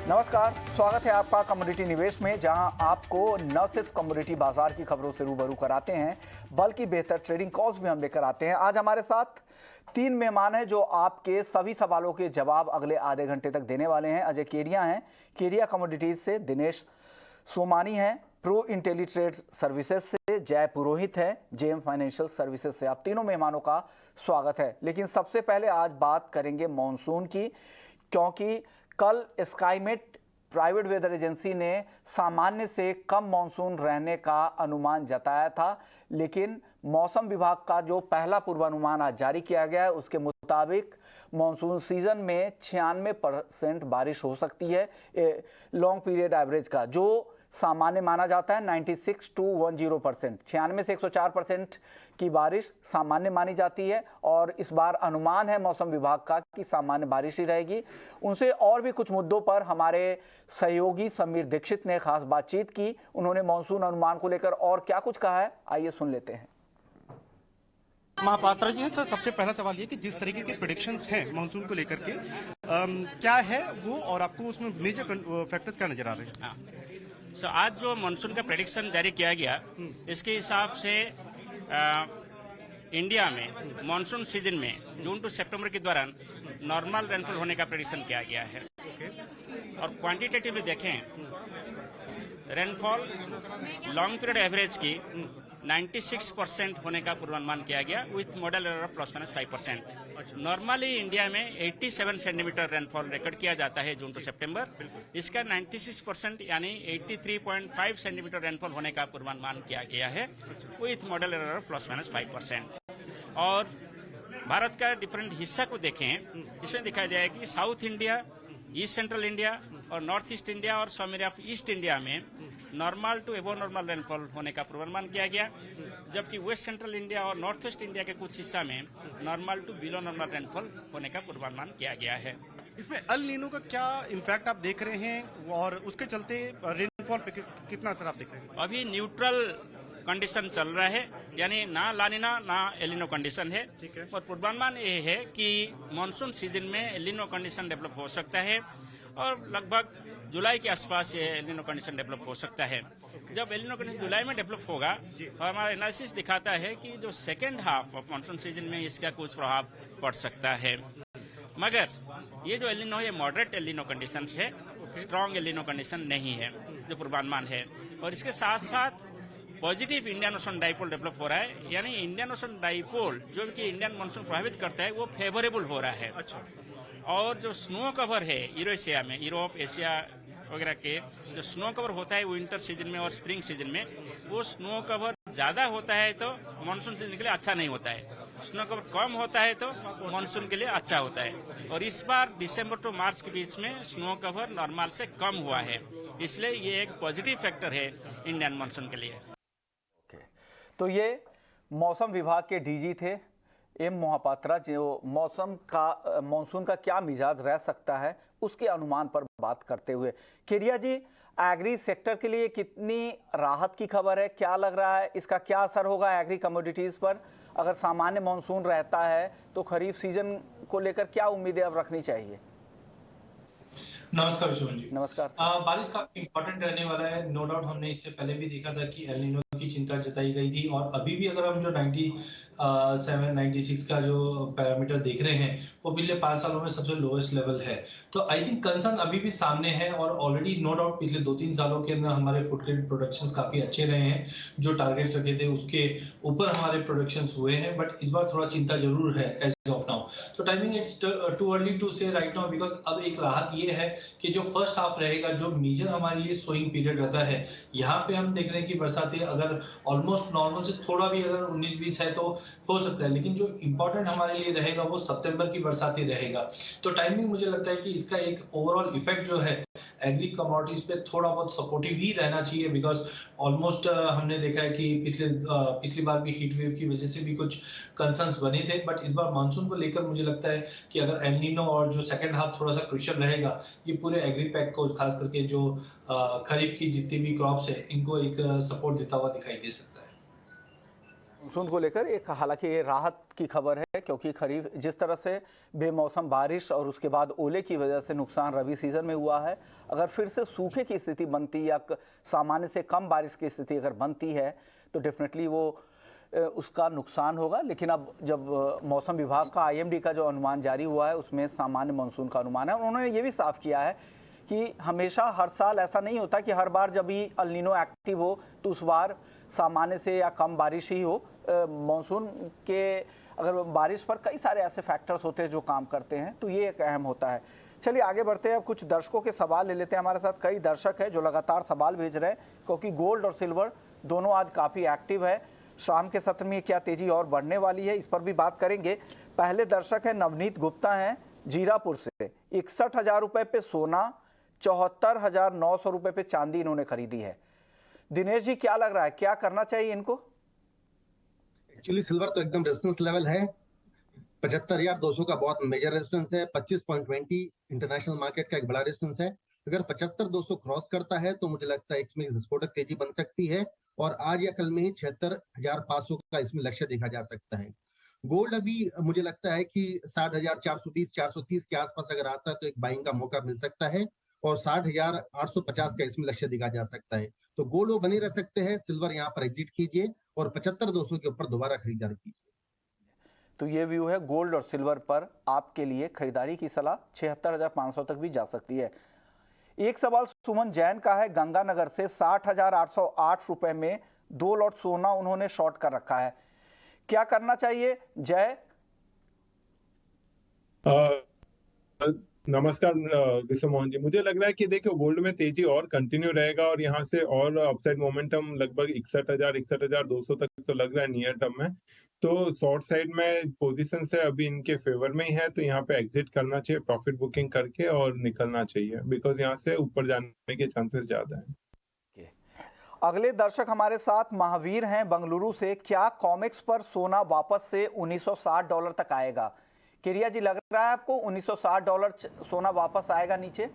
नमस्कार, स्वागत है आपका कमोडिटी निवेश में, जहां आपको न सिर्फ कमोडिटी बाजार की खबरों से रूबरू कराते हैं बल्कि बेहतर ट्रेडिंग कॉल्स भी हम लेकर आते हैं। आज हमारे साथ 3 मेहमान हैं जो आपके सभी सवालों के जवाब अगले आधे घंटे तक देने वाले हैं। अजय केडिया हैं केडिया कमोडिटीज से, दिनेश सोमानी हैं प्रो इंटेलीट्रेड सर्विसेज से, जय पुरोहित है जेएम फाइनेंशियल सर्विसेज से। आप तीनों मेहमानों का स्वागत है। लेकिन सबसे पहले आज बात करेंगे मॉनसून की, क्योंकि कल स्काईमेट प्राइवेट वेदर एजेंसी ने सामान्य से कम मॉनसून रहने का अनुमान जताया था, लेकिन मौसम विभाग का जो पहला पूर्वानुमान आज जारी किया गया है उसके मुताबिक मॉनसून सीजन में 96% बारिश हो सकती है। लॉन्ग पीरियड एवरेज का जो सामान्य माना जाता है 96 to 10%, 96 से 104% की बारिश सामान्य मानी जाती है। और इस बार अनुमान है मौसम विभाग का कि सामान्य बारिश ही रहेगी। उनसे और भी कुछ मुद्दों पर हमारे सहयोगी समीर दीक्षित ने खास बातचीत की। उन्होंने मॉनसून अनुमान को लेकर और क्या कुछ कहा है, आइए सुन लेते हैं। महापात्रा जी, सर सबसे पहला सवाल ये कि जिस तरीके के प्रेडिक्शंस हैं मानसून को लेकर के क्या है वो, और आपको उसमें मेजर फैक्टर्स क्या नजर आ रहे हैं? आज जो मानसून का प्रेडिक्शन जारी किया गया, इसके हिसाब से इंडिया में मानसून सीजन में जून टू सितंबर के दौरान नॉर्मल रेनफॉल होने का प्रेडिक्शन किया गया है। और क्वांटिटेटिवली देखें, रेनफॉल लॉन्ग पीरियड एवरेज की 96% होने का पूर्वानुमान किया गया with model error of ±5%। Normally India में 87 सेंटीमीटर रेनफॉल रिकॉर्ड किया जाता है जून टू सितंबर। इसका 96% यानी 83.5 सेंटीमीटर रेनफॉल होने का पूर्वानुमान किया गया है विथ मॉडल एरर ऑफ ±5%। और भारत का डिफरेंट हिस्सा को देखें, इसमें दिखाई दिया है कि south India, east central India और नॉर्थ ईस्ट इंडिया और some area of east India में normal to above normal rainfall होने का पूर्वानुमान किया गया, जबकि वेस्ट सेंट्रल इंडिया और नॉर्थ वेस्ट इंडिया के कुछ हिस्सा में normal to below normal rainfall होने का पूर्वानुमान किया गया है। इसमें अल नीनो का क्या इम्पैक्ट आप देख रहे हैं और उसके चलते रेनफॉल पे कितना असर आप देख रहे हैं? अभी न्यूट्रल कंडीशन चल रहा है, यानी ना लानिना ना एलिनो कंडीशन है। ठीक है। और पूर्वानुमान ये है कि मानसून सीजन में एलिनो कंडीशन डेवलप हो सकता है और लगभग जुलाई के आसपास ये एलिनो कंडीशन डेवलप हो सकता है। जब एलिनो कंडीशन जुलाई में डेवलप होगा, और हमारा एनालिसिस दिखाता है कि जो second half of monsoon season में इसका कुछ प्रभाव पड़ सकता है। मगर ये जो एलिनो है, मॉडरेट एलिनो कंडीशन है, स्ट्रॉन्ग एलिनो कंडीशन नहीं है जो पूर्वानुमान है। और इसके साथ साथ positive Indian ocean dipole develop हो रहा है, यानी इंडियन ओशन डाइपोल जो कि इंडियन मानसून प्रभावित करता है वो फेवरेबल हो रहा है। अच्छा। और जो स्नो कवर है यूरेशिया में, यूरोप एशिया वगैरह के जो स्नो कवर होता है विंटर सीजन में और स्प्रिंग सीजन में, वो स्नो कवर ज्यादा होता है तो मानसून सीजन के लिए अच्छा नहीं होता है। स्नो कवर कम होता है तो मानसून के लिए अच्छा होता है। और इस बार दिसंबर टू मार्च के बीच में स्नो कवर नॉर्मल से कम हुआ है, इसलिए ये एक पॉजिटिव फैक्टर है इंडियन मानसून के लिए। तो ये मौसम विभाग के डीजी थे एम मोहापात्रा, जो मॉनसून का क्या मिजाज रह सकता है उसके अनुमान पर बात करते हुए। केडिया जी, एग्री सेक्टर के लिए कितनी राहत की खबर है? क्या लग रहा है इसका क्या असर होगा एग्री कमोडिटीज पर? अगर सामान्य मॉनसून रहता है तो खरीफ सीजन को लेकर क्या उम्मीदें अब रखनी चाहिए? नमस्कार विश्वन जी। नमस्कार। बारिश काफी इंपॉर्टेंट रहने वाला है, नो डाउट। हमने इससे पहले भी देखा था कि एल नीनो की चिंता जताई गई थी, और अभी भी अगर हम जो 97-96 का जो पैरामीटर देख रहे हैं वो पिछले 5 सालों में सबसे लोएस्ट लेवल है। तो आई थिंक कंसर्न अभी भी सामने है, और ऑलरेडी नो डाउट पिछले 2-3 सालों के अंदर हमारे फूड ग्रेड प्रोडक्शंस काफी अच्छे रहे हैं। जो टारगेट्स रखे थे उसके ऊपर हमारे प्रोडक्शंस हुए हैं, बट इस बार थोड़ा चिंता जरूर है एज ऑफ नाउ। तो timing it's too early to say right now, because अब एक राहत ये है कि जो फर्स्ट हाफ रहेगा, जो मेजर हमारे लिए सोइंग पीरियड रहता है, यहाँ पे हम देख रहे हैं कि बरसातें अगर ऑलमोस्ट नॉर्मल से थोड़ा भी अगर 19-20 है तो हो सकता है, लेकिन जो इंपॉर्टेंट हमारे लिए रहेगा वो सितंबर की बरसातें रहेगा। तो टाइमिंग मुझे लगता है कि इसका एक ओवरऑल इफेक्ट जो है एग्री कमोडिटीज पे थोड़ा बहुत सपोर्टिव ही रहना चाहिए, बिकॉज ऑलमोस्ट हमने देखा है कि पिछली बार भी हीट वेव की वजह से भी कुछ कंसर्न्स बने थे, बट इस बार मानसून को लेकर मुझे लगता है कि अगर एल नीनो और जो सेकंड हाफ थोड़ा सा क्रूशियल रहेगा, ये पूरे एग्री पैक को, खास करके जो खरीफ की जितनी भी क्रॉप्स है, इनको एक सपोर्ट देता हुआ दिखाई दे सकता है। मानसून को लेकर एक हालांकि ये राहत की खबर है, क्योंकि खरीफ जिस तरह से बेमौसम बारिश और उसके बाद ओले की वजह से नुकसान रबी सीजन में हुआ है, अगर फिर से सूखे की स्थिति बनती या सामान्य से कम बारिश की स्थिति अगर बनती है तो डेफिनेटली वो उसका नुकसान होगा। लेकिन अब जब मौसम विभाग का IMD का जो अनुमान जारी हुआ है उसमें सामान्य मानसून का अनुमान है। उन्होंने ये भी साफ किया है कि हमेशा हर साल ऐसा नहीं होता कि हर बार जब भी अल नीनो एक्टिव हो तो उस बार सामान्य से या कम बारिश ही हो। मानसून के अगर बारिश पर कई सारे ऐसे फैक्टर्स होते हैं जो काम करते हैं, तो ये एक अहम होता है। चलिए आगे बढ़ते हैं, अब कुछ दर्शकों के सवाल ले लेते हैं। हमारे साथ कई दर्शक हैं जो लगातार सवाल भेज रहे हैं, क्योंकि गोल्ड और सिल्वर दोनों आज काफ़ी एक्टिव है। शाम के सत्र में क्या तेजी और बढ़ने वाली है, इस पर भी बात करेंगे। पहले दर्शक है नवनीत गुप्ता हैं जीरापुर से। 61,000 रुपये पे सोना, 74,900 रुपये पे चांदी इन्होंने खरीदी है। दिनेश जी, क्या लग रहा है, क्या करना चाहिए इनको? एक्चुअली सिल्वर तो एकदम रेजिस्टेंस लेवल है। 75,200 का बहुत मेजर रेजिस्टेंस है। 25.20 इंटरनेशनल मार्केट का एक बड़ा रेजिस्टेंस है। अगर 75,200 क्रॉस करता है तो मुझे लगता है इसमें विस्फोटक तेजी बन सकती है और आज या कल में ही 76,500 का इसमें लक्ष्य देखा जा सकता है। गोल्ड अभी मुझे लगता है कि 60,430 के आसपास अगर आता है तो एक बाइंग का मौका मिल सकता है और 60,850 का इसमें लक्ष्य देखा जा सकता है। तो गोल्ड वो बने रह सकते हैं। सिल्वर यहाँ पर एग्जिट कीजिए और 75,200 के ऊपर दोबारा खरीदारी कीजिए। तो ये व्यू है गोल्ड और सिल्वर पर आपके लिए खरीदारी की सलाह 76,500 तक भी जा सकती है। एक सवाल सुमन जैन का है गंगानगर से। 60,808 रुपए में 2 लॉट सोना उन्होंने शॉर्ट कर रखा है, क्या करना चाहिए? जय नमस्कार विश्व मोहन जी, मुझे लग रहा है कि देखिए गोल्ड में तेजी और कंटिन्यू रहेगा और यहाँ से और अपसाइड मोमेंटम लगभग 61,200 तक तो लग रहा है नियर टर्म में। तो शॉर्ट साइड में पोजीशन से अभी इनके फेवर में ही है, तो यहाँ पे एग्जिट करना चाहिए प्रॉफिट बुकिंग करके और निकलना चाहिए, बिकॉज यहाँ से ऊपर जाने के चांसेस ज्यादा है। अगले दर्शक हमारे साथ महावीर हैं बंगलुरु से। क्या कॉमेक्स पर सोना वापस से $1960 तक आएगा? केरिया जी, लग रहा है आपको $1960 सोना वापस आएगा नीचे?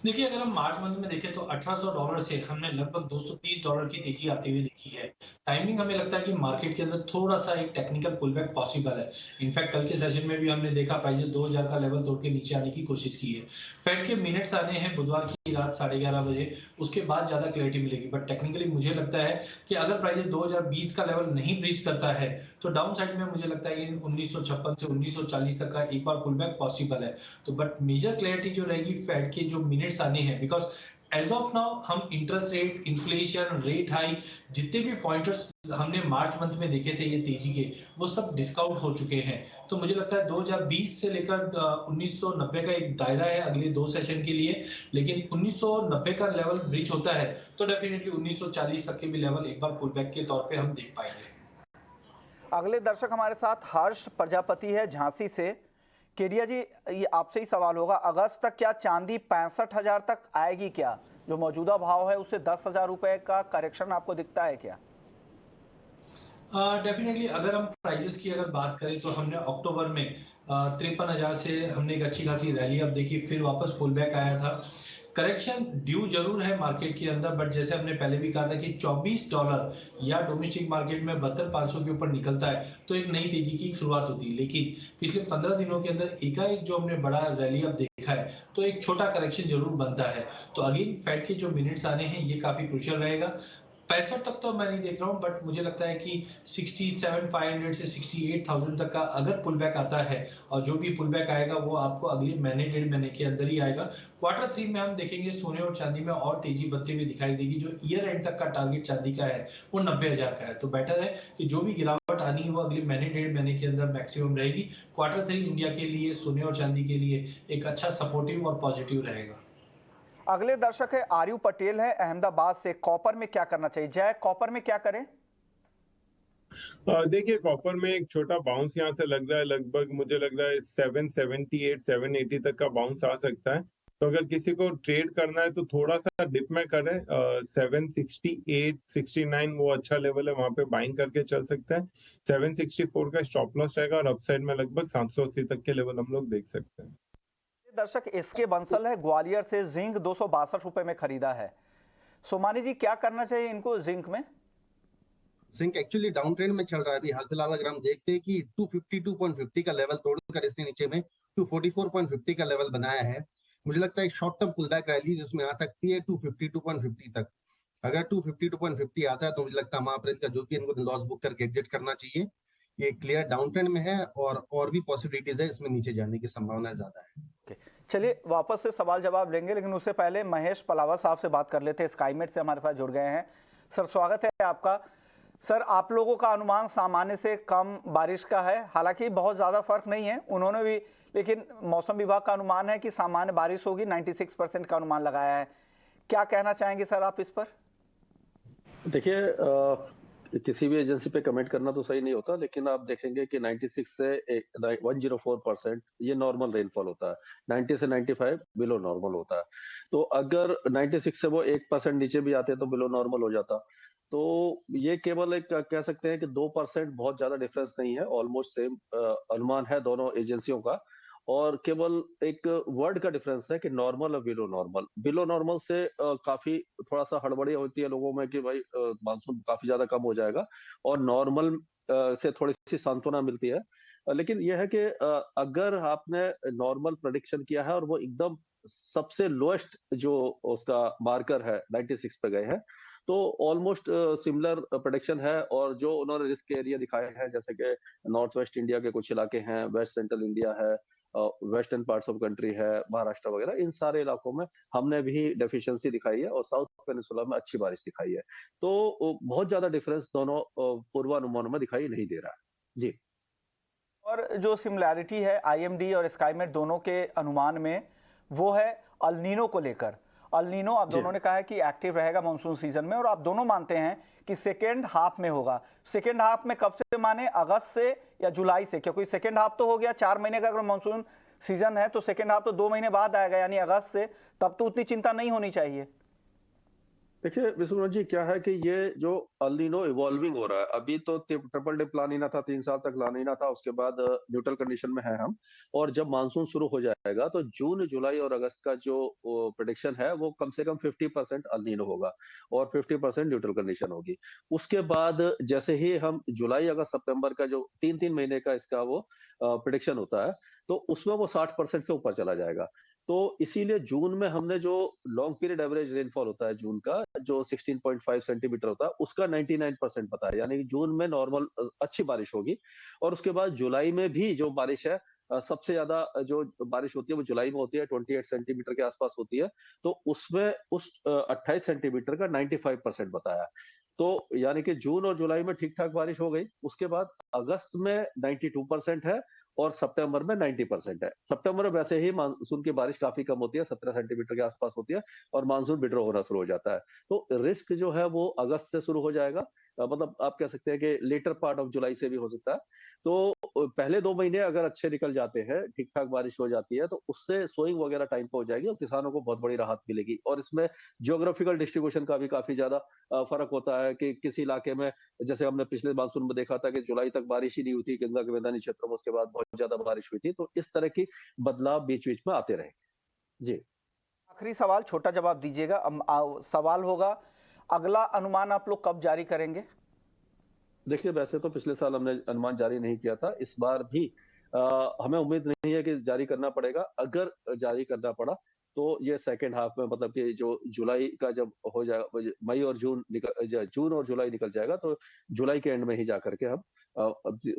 देखिए, अगर हम मार्च मंथ में देखें तो $1,800 से हमने लगभग $230 की तेजी आती हुई देखी है। टाइमिंग हमें लगता है कि मार्केट के अंदर थोड़ा सा एक टेक्निकल पुलबैक पॉसिबल है। इनफैक्ट कल के सेशन में भी हमने देखा प्राइस 2,000 का लेवल तोड़ के नीचे आने की कोशिश की है। फेड के मिनट्स आने हैं बुधवार की रात 11:30 बजे, उसके बाद ज्यादा क्लैरिटी मिलेगी। बट टेक्निकली मुझे लगता है कि अगर प्राइस 2020 का लेवल नहीं ब्रीच करता है तो डाउन साइड में मुझे लगता है कि 1956 से 1940 तक का एक बार पुलबैक पॉसिबल है। तो बट मेजर क्लैरिटी जो रहेगी फेड के जो मिनट्स आने हैं, बिकॉज एज ऑफ नाउ हम interest rate, inflation, rate hike, जितने भी पॉइंटर्स हमने मार्च मंथ में देखे थे ये तेजी के, वो सब डिस्काउंट हो चुके हैं। तो मुझे लगता है 2020 से लेकर 1990 का एक दायरा है अगले 2 सेशन के लिए। लेकिन 1990 का लेवल ब्रीच होता है तो डेफिनेटली 1940 तक के भी लेवल एक बार पुलबैक के तौर पे हम देख पाएंगे। अगले दर्शक हमारे साथ हर्ष प्रजापति है झांसी से। केडिया जी, ये आपसे ही सवाल होगा, अगस्त तक क्या चांदी 65,000 तक आएगी? क्या जो मौजूदा भाव है उससे 10,000 रुपए का करेक्शन आपको दिखता है क्या? डेफिनेटली अगर हम प्राइजेस की अगर बात करें तो हमने अक्टूबर में 53,000 से हमने एक अच्छी खासी रैली अब देखी, फिर वापस पुल बैक आया था। करेक्शन ड्यू जरूर है मार्केट के अंदर, बट जैसे हमने पहले भी कहा था कि $24 या डोमेस्टिक मार्केट में 72,500 के ऊपर निकलता है तो एक नई तेजी की शुरुआत होती है। लेकिन पिछले 15 दिनों के अंदर एकाएक जो हमने बड़ा रैली अब देखा है तो एक छोटा करेक्शन जरूर बनता है। तो अगेन फेड के जो मिनट्स आने हैं ये काफी क्रूशियल रहेगा। 65 तक तो मैं नहीं देख रहा हूं, बट मुझे लगता है कि 67,500 से 68,000 तक का अगर पुल बैक आता है, और जो भी पुल बैक आएगा वो आपको अगले महीने 1.5 महीने के अंदर ही आएगा। क्वार्टर 3 में हम देखेंगे सोने और चांदी में और तेजी बनती हुई दिखाई देगी। जो ईयर एंड तक का टारगेट चांदी का है वो 90,000 का है। तो बेटर है कि जो भी गिरावट आनी है वो अगले महीने 1.5 महीने के अंदर मैक्सिमम रहेगी। क्वार्टर 3 इंडिया के लिए, सोने और चांदी के लिए एक अच्छा सपोर्टिव और पॉजिटिव रहेगा। अगले दर्शक है आर्यू पटेल है अहमदाबाद से। कॉपर में क्या करना चाहिए? जय, कॉपर में क्या करें? देखिए कॉपर में एक छोटा बाउंस यहाँ से लग रहा है, लगभग मुझे लग रहा है 778 780 तक का बाउंस आ सकता है। तो अगर किसी को ट्रेड करना है तो थोड़ा सा डिप में करें। 768 69 वो अच्छा लेवल है, वहां पे बाइंग करके चल सकता है। 764 का स्टॉप लॉस रहेगा और अपसाइड में लगभग 780 तक के लेवल हम लोग देख सकते हैं। दर्शक इसके बंसल है ग्वालियर से। जिंक 262 रुपए में खरीदा है। सोमानी जी, क्या करना चाहिए इनको जिंक में? जिंक एक्चुअली डाउन ट्रेंड में चल रहा है अभी हाल फिलहाल। अगर हम देखते हैं कि 252.50 का लेवल तोड़कर इसने नीचे में 244.50 का लेवल बनाया है, मुझे लगता है short term pull back rally जिसमें आ सकती है 252.50 तक। अगर 252.50 आता है तो मुझे लगता है महाप्रेत का जो भी इनको लॉस बुक करके एग्जिट करना चाहिए। ये क्लियर डाउन ट्रेंड में है और भी पॉसिबिलिटीज है इसमें नीचे जाने की संभावना ज्यादा है। चलिए वापस से सवाल जवाब लेंगे, लेकिन उससे पहले महेश पलावा साहब से बात कर लेते हैं, स्काईमेट से हमारे साथ जुड़ गए हैं। सर स्वागत है आपका। सर आप लोगों का अनुमान सामान्य से कम बारिश का है, हालांकि बहुत ज़्यादा फर्क नहीं है उन्होंने भी, लेकिन मौसम विभाग का अनुमान है कि सामान्य बारिश होगी, 96% का अनुमान लगाया है। क्या कहना चाहेंगे सर आप इस पर? देखिए किसी भी एजेंसी पे कमेंट करना तो सही नहीं होता, लेकिन आप देखेंगे कि 96 से 104% ये नॉर्मल रेनफॉल होता है, 90 से 95 बिलो नॉर्मल होता है। तो अगर 96 से वो 1% नीचे भी आते तो बिलो नॉर्मल हो जाता। तो ये केवल एक कह सकते हैं कि 2% बहुत ज्यादा डिफरेंस नहीं है, ऑलमोस्ट सेम अनुमान है दोनों एजेंसियों का। और केवल एक वर्ड का डिफरेंस है कि नॉर्मल और बिलो नॉर्मल। बिलो नॉर्मल से काफी थोड़ा सा हड़बड़ी होती है लोगों में कि भाई मानसून काफी ज्यादा कम हो जाएगा, और नॉर्मल से थोड़ी सी सांत्वना मिलती है। लेकिन यह है कि अगर आपने नॉर्मल प्रेडिक्शन किया है और वो एकदम सबसे लोएस्ट जो उसका मार्कर है 96 पे गए हैं, तो ऑलमोस्ट सिमिलर प्रेडिक्शन है। और जो उन्होंने रिस्क एरिया दिखाए हैं, जैसे कि नॉर्थ वेस्ट इंडिया के कुछ इलाके हैं, वेस्ट सेंट्रल इंडिया है, वेस्टर्न पार्ट्स ऑफ कंट्री है, महाराष्ट्र वगैरह, इन सारे इलाकों में हमने भी डेफिशिएंसी दिखाई है और साउथ पेनिनसुला में अच्छी बारिश दिखाई है। तो बहुत ज्यादा डिफरेंस दोनों पूर्वानुमानों में दिखाई नहीं दे रहा है जी। और जो सिमिलैरिटी है आईएमडी और स्काईमेट दोनों के अनुमान में, वो है अल नीनो को लेकर। अल नीनो आप दोनों ने कहा है कि एक्टिव रहेगा मानसून सीजन में, और आप दोनों मानते हैं कि सेकेंड हाफ में होगा। सेकेंड हाफ में कब से माने, अगस्त से या जुलाई से? क्योंकि सेकेंड हाफ तो हो गया 4 महीने का अगर मानसून सीजन है, तो सेकेंड हाफ तो 2 महीने बाद आएगा, यानी अगस्त से। तब तो उतनी चिंता नहीं होनी चाहिए। देखिए विश्वनाथ जी, क्या है कि ये जो अल नीनो इवॉल्विंग हो रहा है, अभी तो ट्रिपल डिप ला नीना था, 3 साल तक ला नीना था, उसके बाद न्यूट्रल कंडीशन में है हम। और जब मानसून शुरू हो जाएगा तो जून जुलाई और अगस्त का जो प्रेडिक्शन है वो कम से कम 50% अल नीनो होगा और 50% न्यूट्रल कंडीशन होगी। उसके बाद जैसे ही हम जुलाई अगस्त सितंबर का जो 3-3 महीने का इसका वो प्रेडिक्शन होता है, तो उसमें वो 60% से ऊपर चला जाएगा। तो इसीलिए जून में हमने जो लॉन्ग पीरियड एवरेज रेनफॉल होता है जून का, जो 16.5 सेंटीमीटर होता है, उसका 99% बताया, यानी कि जून में नॉर्मल अच्छी बारिश होगी। और उसके बाद जुलाई में भी जो बारिश है, सबसे ज्यादा जो बारिश होती है वो जुलाई में होती है, 28 सेंटीमीटर के आसपास होती है। तो उसमें उस 28 सेंटीमीटर का 95% बताया। तो यानी कि जून और जुलाई में ठीक ठाक बारिश हो गई। उसके बाद अगस्त में 92% है और सितंबर में 90% है। सितंबर में वैसे ही मानसून की बारिश काफी कम होती है, 17 सेंटीमीटर के आसपास होती है, और मानसून विड्रॉ होना शुरू हो जाता है। तो रिस्क जो है वो अगस्त से शुरू हो जाएगा, मतलब आप कह सकते हैं कि लेटर पार्ट ऑफ जुलाई से भी हो सकता है। तो पहले 2 महीने अगर अच्छे निकल जाते हैं, ठीक ठाक बारिश हो जाती है, तो उससे सोइंग वगैरह टाइम पे हो जाएगी और किसानों को बहुत बड़ी राहत मिलेगी। और इसमें जियोग्राफिकल डिस्ट्रीब्यूशन का भी काफी ज्यादा फर्क होता है कि किसी इलाके में, जैसे हमने पिछले मानसून में देखा था कि जुलाई तक बारिश ही नहीं हुई थी गंगा के मैदानी क्षेत्रों में, उसके बाद बहुत ज्यादा बारिश हुई थी। तो इस तरह की बदलाव बीच बीच में आते रहे जी। आखिरी सवाल, छोटा जवाब दीजिएगा। सवाल होगा, अगला अनुमान आप लोग कब जारी करेंगे? देखिए वैसे तो पिछले साल हमने अनुमान जारी नहीं किया था, इस बार भी हमें उम्मीद नहीं है कि जारी करना पड़ेगा। अगर जारी करना पड़ा तो ये सेकेंड हाफ में, मतलब कि जो जुलाई का जब हो जाएगा, मई और जून और जुलाई निकल जाएगा, तो जुलाई के एंड में ही जाकर के हम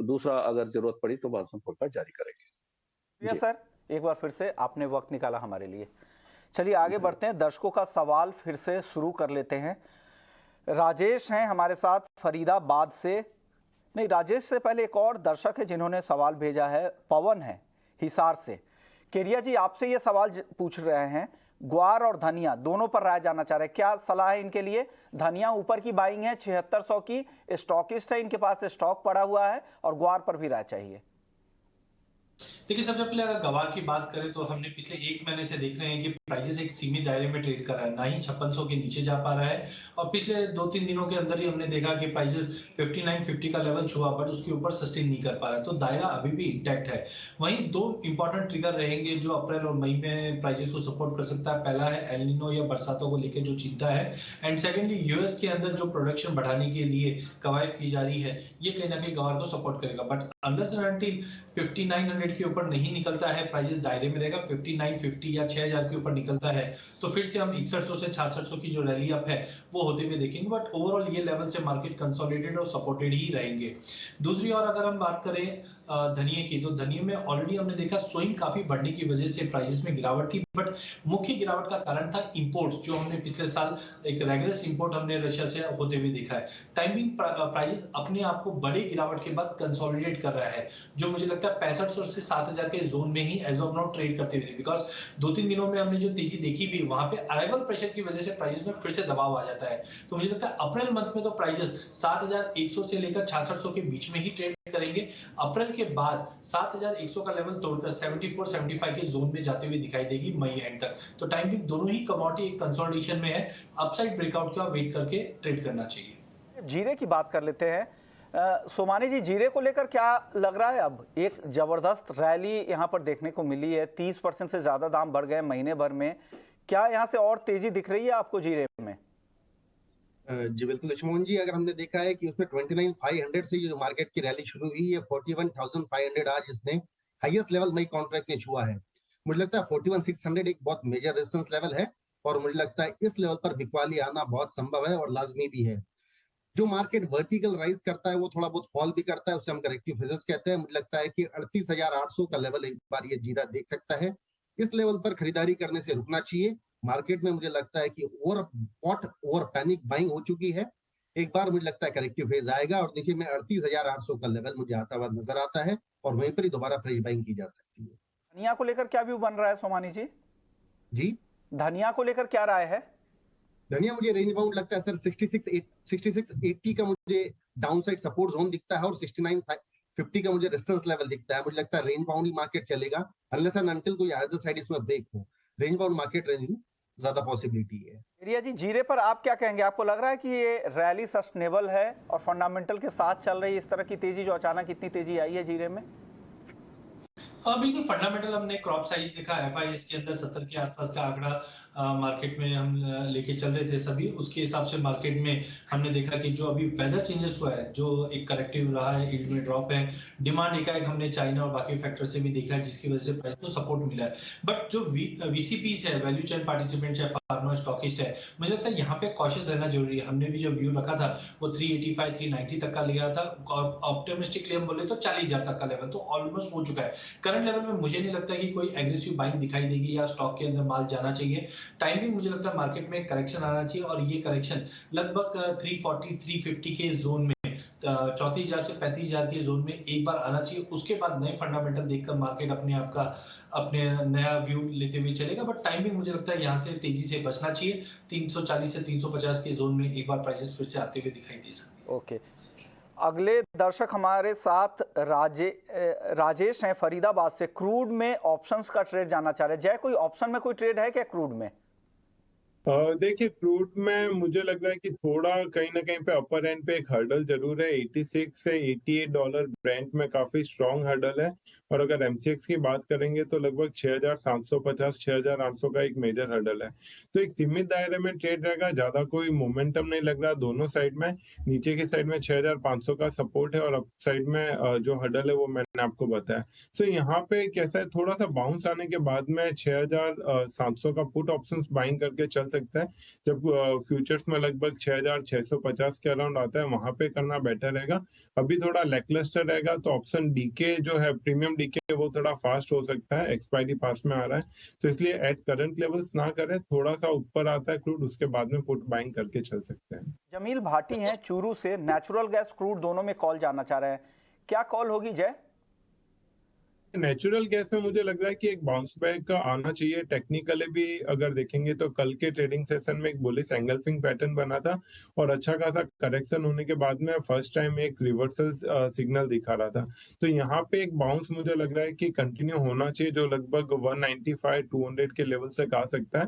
दूसरा अगर जरूरत पड़ी तो मानसून फोरकास्ट जारी करेंगे। सर एक बार फिर से आपने वक्त निकाला हमारे लिए। चलिए आगे बढ़ते हैं, दर्शकों का सवाल फिर से शुरू कर लेते हैं। राजेश हैं हमारे साथ फरीदाबाद से। नहीं, राजेश से पहले एक और दर्शक है जिन्होंने सवाल भेजा है, पवन है हिसार से। केरिया जी आपसे ये सवाल पूछ रहे हैं, ग्वार और धनिया दोनों पर राय जानना चाह रहे हैं, क्या सलाह है इनके लिए? धनिया ऊपर की बाइंग है 7600 की, स्टॉकिस्ट है, इनके पास स्टॉक पड़ा हुआ है, और ग्वार पर भी राय चाहिए। देखिए, सबसे पहले अगर गवाह की बात करें तो हमने पिछले 1 महीने से देख रहे हैं कि प्राइसेस एक सीमित दायरे में ट्रेड कर रहा है, ना ही 5600 के नीचे जा पा रहा है और पिछले 2-3 दिनों के अंदर ही हमने देखा कि प्राइसेस 5950 का लेवल छुआ बट उसके ऊपर सस्टेन नहीं कर पा रहा है, तो दायरा अभी भी इंटैक्ट है। वहीं 2 इंपॉर्टेंट ट्रिगर रहेंगे जो अप्रैल और मई में प्राइसेस को सपोर्ट कर सकता है। पहला है एल नीनो या बरसातों को लेकर जो चिंता है एंड सेकेंडली यूएस के अंदर जो प्रोडक्शन बढ़ाने के लिए कवायद की जा रही है, ये कहीं ना कहीं गवाह को सपोर्ट करेगा। बट अनलेस एंड अंटिल 5900 के ऊपर नहीं निकलता है, प्राइसेस दायरे में रहेगा, 5950 या 6000 के ऊपर निकलता है तो फिर से हम 6100 से 6600 की जो रैली अप है वो होते हुए देखेंगे। बट ओवरऑल ये लेवल से मार्केट कंसोलिडेटेड और सपोर्टेड ही रहेंगे। दूसरी ओर अगर हम बात करें धनिये की, तो धनिये में ऑलरेडी हमने देखा स्विंग काफी बढ़ने की वजह से प्राइसेस में गिरावट थी, बट मुख्य गिरावट का कारण था इंपोर्ट्स, जो हमने पिछले साल एक रेगुलर इंपोर्ट हमने रशिया से होते हुए देखा है। टाइमिंग प्राइसेस अपने आप को बड़े गिरावट के बाद कंसोलिडेट कर रहा है, जो मुझे लगता है 6500 से 7000 के जोन में ही एज ऑफ नाउ ट्रेड करते हुए, बिकॉज 2-3 दिनों में हमने जो तेजी देखी भी वहां पे अराइवल प्रेशर की वजह से प्राइसेस में फिर से दबाव आ जाता है। तो मुझे लगता है अप्रैल मंथ में तो प्राइसेस 7100 से लेकर 6600 के बीच में ही ट्रेड करेंगे। अप्रैल के बाद 7100 का लेवल तोड़कर 74-75 के जोन में जाते हुए दिखाई देगी मई एंड तक। तो टाइमिंग दोनों ही कमोडिटी एक कंसोलिडेशन में है, अपसाइड ब्रेकआउट का वेट करके ट्रेड करना चाहिए। जीरे की बात कर लेते हैं। सोमानी जी, जीरे को लेकर क्या लग रहा है? अब एक जबरदस्त रैली यहां पर देखने को मिली है, 30% से ज्यादा दाम बढ़ गए महीने भर में। क्या यहां से और तेजी दिख रही है आपको जीरे में? जी बिल्कुल लक्ष्मण जी, अगर हमने देखा है कि उसमें 29,500 से जो मार्केट की रैली शुरू हुई है, 41,500 आज इसने हाईएस्ट लेवल मई कॉन्ट्रैक्ट ने छुआ है। मुझे लगता है 41,600 एक बहुत मेजर रेजिस्टेंस लेवल है और मुझे लगता है इस लेवल पर बिकवाली आना बहुत संभव है और लाजमी भी है। जो मार्केट वर्टिकल राइज करता है वो थोड़ा बहुत फॉल भी करता है, उससे हम करेक्टिव फेजेस कहते हैं। मुझे लगता है कि 38,800 का लेवल एक बार ये जीरा देख सकता है। इस लेवल पर खरीदारी करने से रुकना चाहिए। मार्केट में मुझे लगता है कि ओवर पैनिक बाइंग हो चुकी है। एक बार मुझे लगता है करेक्टिव फेज आएगा और नीचे में 38,800 का लेवल मुझे आता हुआ नजर आता है और वहीं पर ही दोबारा फ्रेश बाइंग की जा सकती है। धनिया को लेकर क्या व्यू बन रहा है सोमानी जी? जी, धनिया को लेकर क्या राय है? धनिया मुझे रेंज बाउंड लगता है सर, 6680 का मुझे डाउन साइड सपोर्ट जोन दिखता है और 6950 का मुझे रेजिस्टेंस लेवल दिखता है। मुझे लगता है रेंज बाउंड ही मार्केट चलेगा अनलेस एंड अंटिल कोई अदर साइड इसमें ब्रेक हो। रेंज बाउंड मार्केट रेंज ज्यादा पॉसिबिलिटी है। एरिया जी, जीरे पर आप क्या कहेंगे? आपको लग रहा है कि ये रैली सस्टेनेबल है और फंडामेंटल के साथ चल रही है, इस तरह की तेजी जो अचानक इतनी तेजी आई है जीरे में? बिल्कुल फंडामेंटल हमने क्रॉप साइज देखा, एफआईएस के अंदर 70 के आसपास का आंकड़ा मार्केट में हम लेके चल रहे थे सभी। उसके हिसाब से मार्केट में हमने देखा कि जो अभी वेदर चेंजेस हुआ है, जो एक करेक्टिव रहा है, यील्ड में ड्रॉप है, डिमांड एकाएक हमने चाइना और बाकी फैक्टर से भी देखा है जिसकी वजह से प्राइस को सपोर्ट मिला है। बट जो वीसीपीज है, वैल्यू चेन पार्टिसिपेंट है, फार्मा स्टॉकिस्ट है, मुझे लगता है यहाँ पे कॉशियस रहना जरूरी है। हमने भी जो व्यू रखा था वो 385 390 तक का लिया था। ऑप्टिमिस्टिकली हम बोले तो 40,000 तक का लेवल तो ऑलमोस्ट हो चुका है। करंट लेवल में मुझे नहीं लगता कि कोई एग्रेसिव बाइंग दिखाई देगी या स्टॉक के अंदर माल जाना चाहिए। टाइमिंग मुझे लगता है मार्केट में करेक्शन आना चाहिए और ये करेक्शन लगभग 340 350 के जोन में 34,000 से 35,000 के जोन में एक बार आना चाहिए। उसके बाद नए फंडामेंटल देखकर मार्केट अपने नया व्यू लेते हुए चलेगा। बट टाइमिंग मुझे लगता है यहाँ से तेजी से बचना चाहिए। 340 से 350 के जोन में एक बार प्राइसेस फिर से आते हुए दिखाई दे सकते हैं। ओके, अगले दर्शक हमारे साथ राजेश हैं फरीदाबाद से। क्रूड में ऑप्शंस का ट्रेड जानना चाह रहे हैं। जय, कोई ऑप्शन में कोई ट्रेड है क्या क्रूड में? देखिए, क्रूड में मुझे लग रहा है कि थोड़ा कहीं ना कहीं पे अपर एंड पे एक हर्डल जरूर है। 86 से $88 ब्रेंट में काफी स्ट्रॉन्ग हर्डल है और अगर एमसीएक्स की बात करेंगे तो लगभग 6,750 6,800 का एक मेजर हर्डल है। तो एक सीमित दायरे में ट्रेड रहेगा, ज्यादा कोई मोमेंटम नहीं लग रहा दोनों साइड में। नीचे की साइड में 6,500 का सपोर्ट है और अप साइड में जो हर्डल है वो मैंने आपको बताया। सो यहाँ पे कैसा है, थोड़ा सा बाउंस आने के बाद में 6,700 का पुट ऑप्शंस बाइंग करके चल सकता है। जब फ्यूचर्स में लगभग 6,650 के अराउंड आता है वहां पे करना बेटर रहेगा। अभी थोड़ा लैकलस्टर रहेगा तो ऑप्शन डीके जो है, प्रीमियम डीके, वो थोड़ा फास्ट हो सकता है, एक्सपायरी पास में आ रहा है। तो इसलिए एट करंट लेवल्स ना करें, थोड़ा सा ऊपर आता है क्रूड उसके बाद में पुट बाइंग करके चल सकते हैं। जमील भाटी हैं चूरू से, नेचुरल गैस क्रूड दोनों में कॉल जानना चाह रहे हैं, क्या कॉल होगी जय? नेचुरल गैस में मुझे लग रहा है कि एक बाउंस बैक का आना चाहिए। टेक्निकली भी अगर देखेंगे तो कल के ट्रेडिंग सेशन में एक बुलिश एंगल्फिंग पैटर्न बना था और अच्छा खासा करेक्शन होने के बाद में फर्स्ट टाइम एक रिवर्सल सिग्नल दिखा रहा था। तो यहाँ पे एक बाउंस मुझे लग रहा है कि कंटिन्यू होना चाहिए, जो लगभग 195 200 के लेवल से आ सकता है।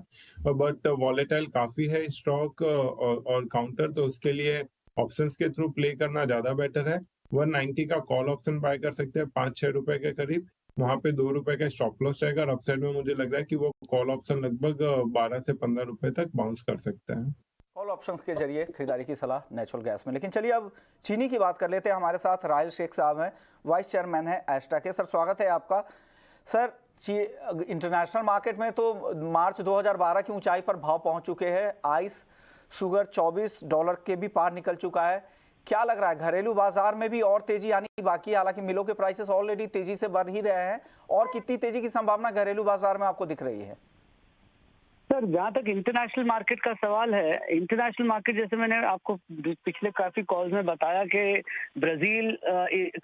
बट वॉलेटाइल काफी है स्टॉक और काउंटर, तो उसके लिए ऑप्शंस के थ्रू प्ले करना ज्यादा बेटर है। 190 का कॉल ऑप्शन बाय कर सकते हैं 5-6 रुपए के करीब, वहां पे 2 रुपए का स्टॉप लॉस रहेगा और अपसाइड में मुझे लग रहा है कि वो कॉल ऑप्शन लगभग 12 से 15 रुपए तक बाउंस कर सकते हैं। कॉल ऑप्शंस के जरिए खरीदारी की सलाह नेचुरल गैस में। लेकिन चलिए अब चीनी की बात कर लेते हैं। हमारे साथ राहिल शेख साहब हैं, वाइस चेयरमैन है एस्टा के। सर स्वागत है आपका। सर इंटरनेशनल मार्केट में तो मार्च 2012 की ऊंचाई पर भाव पहुंच चुके हैं। आइस शुगर $24 के भी पार निकल चुका है। क्या लग रहा है घरेलू बाजार में भी और तेजी आनी बाकी है? हालांकि मिलों के प्राइसेस ऑलरेडी तेजी से बढ़ ही रहे हैं, और कितनी तेजी की संभावना घरेलू बाजार में आपको दिख रही है? सर जहाँ तक इंटरनेशनल मार्केट का सवाल है, इंटरनेशनल मार्केट जैसे मैंने आपको पिछले काफी कॉल्स में बताया कि ब्राजील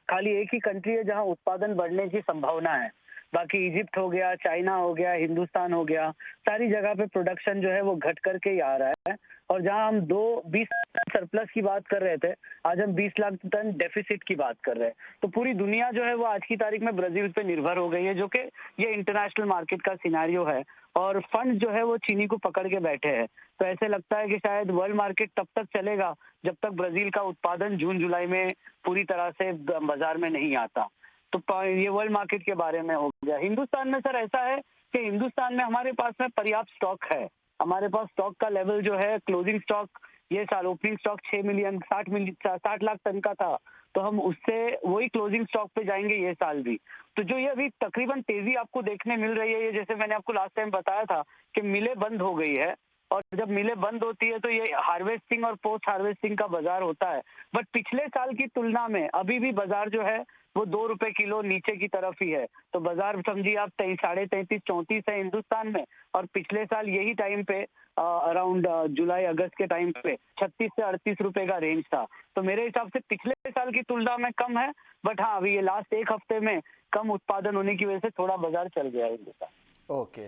खाली एक ही कंट्री है जहाँ उत्पादन बढ़ने की संभावना है। बाकी इजिप्ट हो गया, चाइना हो गया, हिंदुस्तान हो गया, सारी जगह पे प्रोडक्शन जो है वो घट करके ही आ रहा है। और जहां हम 20 सरप्लस की बात कर रहे थे, आज हम 20 लाख टन डेफिसिट की बात कर रहे हैं। तो पूरी दुनिया जो है वो आज की तारीख में ब्राजील पे निर्भर हो गई है, जो कि ये इंटरनेशनल मार्केट का सिनेरियो है। और फंड जो है वो चीनी को पकड़ के बैठे हैं। तो ऐसे लगता है कि शायद वर्ल्ड मार्केट तब तक चलेगा जब तक ब्राजील का उत्पादन जून जुलाई में पूरी तरह से बाजार में नहीं आता। तो ये वर्ल्ड मार्केट के बारे में हो गया। हिंदुस्तान में सर ऐसा है कि हिंदुस्तान में हमारे पास में पर्याप्त स्टॉक है। हमारे पास स्टॉक का लेवल जो है, क्लोजिंग स्टॉक ये साल ओपनिंग स्टॉक 60 लाख टन का था, तो हम उससे वही क्लोजिंग स्टॉक पे जाएंगे ये साल भी। तो जो ये अभी तकरीबन तेजी आपको देखने मिल रही है, ये जैसे मैंने आपको लास्ट टाइम बताया था कि मिलें बंद हो गई है, और जब मिलें बंद होती है तो ये हार्वेस्टिंग और पोस्ट हार्वेस्टिंग का बाजार होता है। बट पिछले साल की तुलना में अभी भी बाजार जो है वो 2 रुपए किलो नीचे की तरफ ही है। तो बाजार समझिए आप 33.34 है हिंदुस्तान में, और पिछले साल यही टाइम पे अराउंड जुलाई अगस्त के टाइम पे 36 से 38 रुपए का रेंज था। तो मेरे हिसाब से पिछले साल की तुलना में कम है। बट हाँ, अभी ये लास्ट एक हफ्ते में कम उत्पादन होने की वजह से थोड़ा बाजार चल गया है हिंदुस्तान। ओके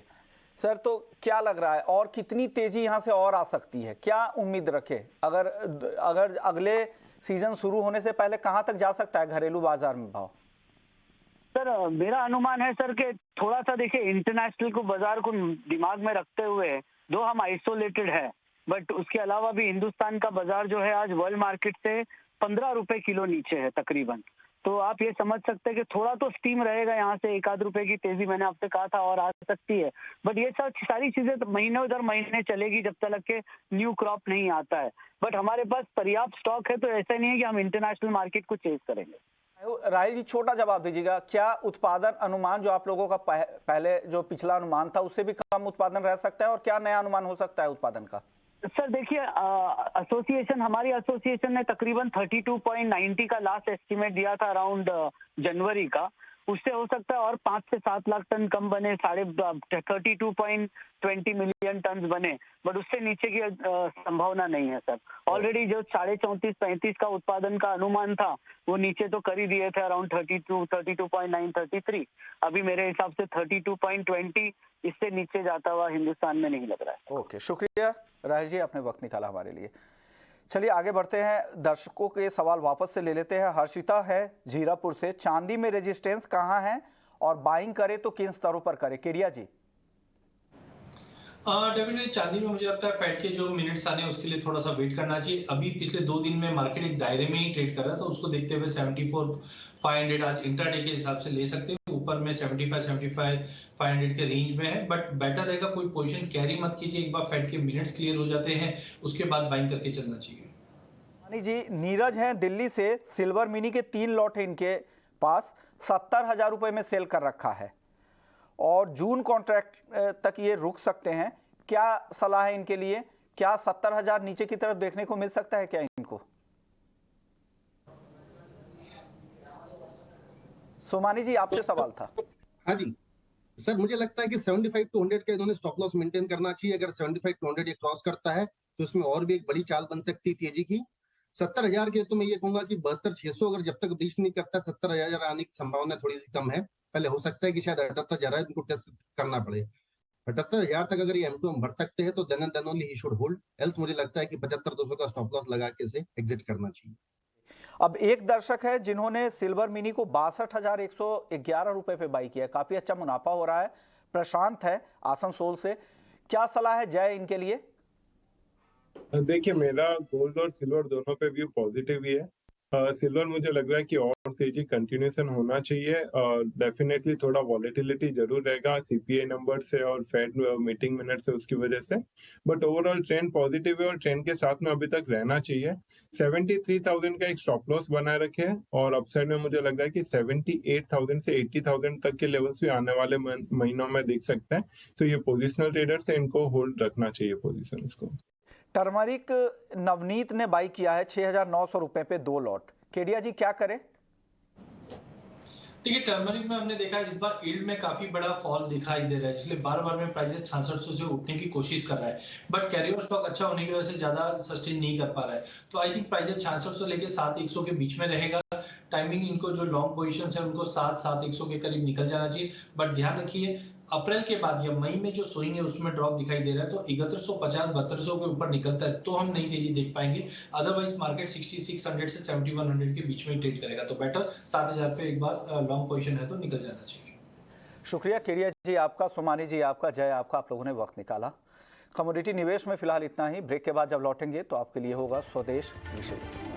सर, तो क्या लग रहा है और कितनी तेजी यहाँ से और आ सकती है? क्या उम्मीद रखे? अगर अगले सीजन शुरू होने से पहले कहाँ तक जा सकता है घरेलू बाजार में भाव? सर मेरा अनुमान है सर कि थोड़ा सा देखिए, इंटरनेशनल को बाजार को दिमाग में रखते हुए दो हम आइसोलेटेड है, बट उसके अलावा भी हिंदुस्तान का बाजार जो है आज वर्ल्ड मार्केट से 15 रुपए किलो नीचे है तकरीबन। तो आप ये समझ सकते हैं कि थोड़ा तो स्टीम रहेगा यहाँ से, 1-आध रुपए की तेजी मैंने आपसे कहा था और आ सकती है। बट ये सारी चीजें तो महीनों दर महीने चलेगी जब तक के न्यू क्रॉप नहीं आता है। बट हमारे पास पर्याप्त स्टॉक है, तो ऐसा नहीं है कि हम इंटरनेशनल मार्केट को चेज करेंगे। राहिल जी छोटा जवाब दीजिएगा, क्या उत्पादन अनुमान जो आप लोगों का पहले जो पिछला अनुमान था उससे भी कम उत्पादन रह सकता है, और क्या नया अनुमान हो सकता है उत्पादन का? सर देखिए, हमारी एसोसिएशन ने तकरीबन 32.90 का लास्ट एस्टिमेट दिया था अराउंड जनवरी का। उससे हो सकता है और 5 से 7 लाख टन कम बने, 32.20 मिलियन टन बने, बट उससे नीचे की संभावना नहीं है सर। ऑलरेडी जो 34.35 का उत्पादन का अनुमान था वो नीचे तो कर ही दिए थे अराउंड 32.9 33। अभी मेरे हिसाब से 32.20 इससे नीचे जाता हुआ हिंदुस्तान में नहीं लग रहा है। ओके, शुक्रिया राहिल जी, आपने वक्त निकाला हमारे लिए। चलिए आगे बढ़ते हैं, दर्शकों के सवाल वापस से ले लेते हैं। हर्षिता है जीरापुर से, चांदी में रेजिस्टेंस कहाँ है और बाइंग करे तो किन स्तरों पर करे? केडिया जी। डेफिनेटली चांदी में मुझे लगता है फेड के जो मिनट्स आने उसके लिए थोड़ा सा वेट करना चाहिए। अभी पिछले 2 दिन में मार्केट एक दायरे में ही ट्रेड कर रहा था, उसको देखते हुए 74,500 आज इंट्राडे के हिसाब से ले सकते हैं। ऊपर में 75,500 के रेंज में है, बट बेटर रहेगा कोई पोजीशन कैरी मत कीजिए। एक बार फेड के मिनट्स क्लियर हो जाते हैं उसके बाद बाइंग करके चलना चाहिए। जी नीरज हैं दिल्ली से, सिल्वर मिनी के 3 लॉट है इनके पास, 70,000 रुपए में सेल कर रखा है और जून कॉन्ट्रैक्ट तक ये रुक सकते हैं। क्या सलाह है इनके लिए? क्या 70,000 नीचे की तरफ देखने को मिल सकता है क्या इनको? सोमानी जी आपसे सवाल था। हाँ जी सर, मुझे लगता है कि 75 to 100 का इन्होंने स्टॉप लॉस मेंटेन करना चाहिए। अगर 75 to 100 ये क्रॉस करता है तो इसमें और भी एक बड़ी चाल बन सकती है तेजी की। 70,000 के तो मैं ये कहूंगा कि 72,600 अगर जब तक ब्रीच नहीं करता 70,000 आने की संभावना थोड़ी सी कम है। पहले हो सकता है कि शायद 78,000 इनको टेस्ट करना पड़े। 78,000 तक अगर ये M2M बढ़ सकते हैं तो then only he should hold, else मुझे लगता है कि 75,200 का स्टॉप लॉस लगा के इसे एग्जिट करना चाहिए। अब एक दर्शक है जिन्होंने सिल्वर मिनी को 62,111 रुपए पे बाई किया है, काफी अच्छा मुनाफा हो रहा है। प्रशांत है आसनसोल से, क्या सलाह है जय इनके लिए? देखिए, मेरा गोल्ड और सिल्वर दोनों पे व्यू पॉजिटिव ही है। सिल्वर मुझे लग रहा है कि और तेजी कंटिन्यूएशन होना चाहिए। डेफिनेटली थोड़ा वॉलेटिलिटी जरूर रहेगा सीपीआई नंबर से और फेड मीटिंग मिनट से, उसकी वजह से, बट ओवरऑल ट्रेंड पॉजिटिव है और ट्रेंड के साथ में अभी तक रहना चाहिए। 73,000 का एक स्टॉप लॉस बनाए रखे हैं और अपसाइड में मुझे लग रहा है कि 78,000 से 80,000 तक के लेवल्स भी आने वाले महीनों में दिख सकते हैं। तो ये पोजिशनल ट्रेडर्स है, इनको होल्ड रखना चाहिए पोजिशंस को। टर्मरिक नवनीत ने बाई किया है 6,900 रुपए पे 2 लॉट। केडिया जी क्या करें? देखिए, टर्मरिक में हमने देखा इस बार यील्ड में काफी बड़ा फॉल दिखाई दे रहा है, इसलिए बार बार में प्राइस 6600 से उठने की कोशिश कर रहा है, बट कैरी ओवर स्टॉक अच्छा होने की वजह से ज्यादा सस्टेन नहीं कर पा रहा है। तो आई थिंक प्राइस 6600 लेके 7100 के बीच में रहेगा। टाइमिंग इनको जो लॉन्ग पोजीशंस है उनको 7100 के करीब निकल जाना चाहिए, बट ध्यान रखिए अप्रैल के बाद या मई में जो सोइंग है उसमें ड्रॉप दिखाई दे रहा है, तो 6150 7200 के ऊपर निकलता है तो हम नई तेजी देख पाएंगे। अदरवाइज मार्केट 6600 से 7100 के बीच में ट्रेड करेगा, तो बेटर 7000 पे एक बार लॉन्ग पोजीशन है तो निकल जाना चाहिए। शुक्रिया केडिया जी आपका, सोमानी जी आपका, जय आपका, आप लोगों ने वक्त निकाला। कमोडिटी निवेश में फिलहाल इतना ही। ब्रेक के बाद जब लौटेंगे तो आपके लिए होगा स्वदेश विशेष।